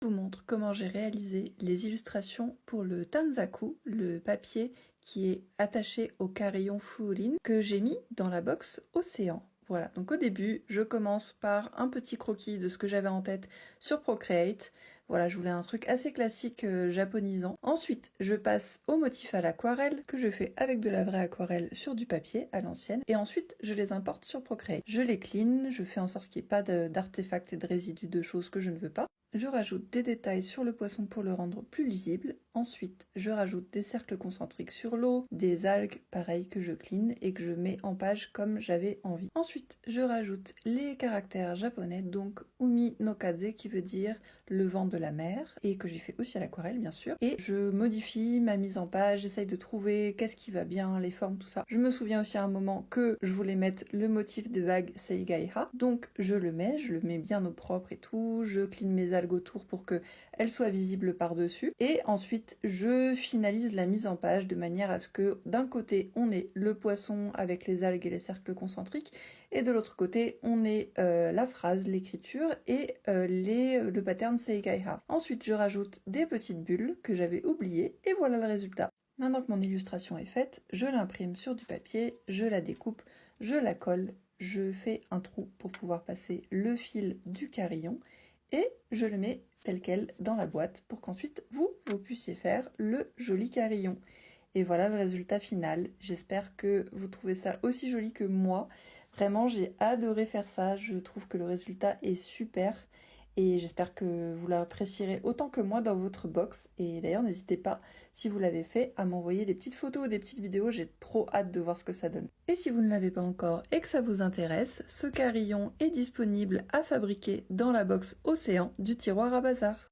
Je vous montre comment j'ai réalisé les illustrations pour le Tanzaku, le papier qui est attaché au carillon Furin que j'ai mis dans la box Océan. Voilà, donc au début, je commence par un petit croquis de ce que j'avais en tête sur Procreate. Voilà, je voulais un truc assez classique japonisant. Ensuite, je passe au motif à l'aquarelle que je fais avec de la vraie aquarelle sur du papier à l'ancienne. Et ensuite, je les importe sur Procreate. Je les clean, je fais en sorte qu'il n'y ait pas d'artefacts et de résidus de choses que je ne veux pas. Je rajoute des détails sur le poisson pour le rendre plus lisible. Ensuite, je rajoute des cercles concentriques sur l'eau, des algues, pareil, que je clean et que je mets en page comme j'avais envie. Ensuite, je rajoute les caractères japonais, donc Umi no Kaze qui veut dire le vent de la mer, et que j'ai fait aussi à l'aquarelle bien sûr. Et je modifie ma mise en page, j'essaye de trouver qu'est-ce qui va bien, les formes, tout ça. Je me souviens aussi à un moment que je voulais mettre le motif de vague Seigaiha, donc je le mets bien au propre et tout, je clean mes algues autour pour qu'elles soient visibles par-dessus. Et ensuite, je finalise la mise en page de manière à ce que d'un côté, on ait le poisson avec les algues et les cercles concentriques, et de l'autre côté, on ait la phrase, l'écriture et le pattern Seigaiha. Ensuite, je rajoute des petites bulles que j'avais oubliées, et voilà le résultat. Maintenant que mon illustration est faite, je l'imprime sur du papier, je la découpe, je la colle, je fais un trou pour pouvoir passer le fil du carillon, et je le mets tel quel dans la boîte pour qu'ensuite vous puissiez faire le joli carillon. Et voilà le résultat final. J'espère que vous trouvez ça aussi joli que moi. Vraiment, j'ai adoré faire ça. Je trouve que le résultat est super. Et j'espère que vous l'apprécierez autant que moi dans votre box. Et d'ailleurs, n'hésitez pas, si vous l'avez fait, à m'envoyer des petites photos ou des petites vidéos. J'ai trop hâte de voir ce que ça donne. Et si vous ne l'avez pas encore et que ça vous intéresse, ce carillon est disponible à fabriquer dans la box Océan du tiroir à bazar.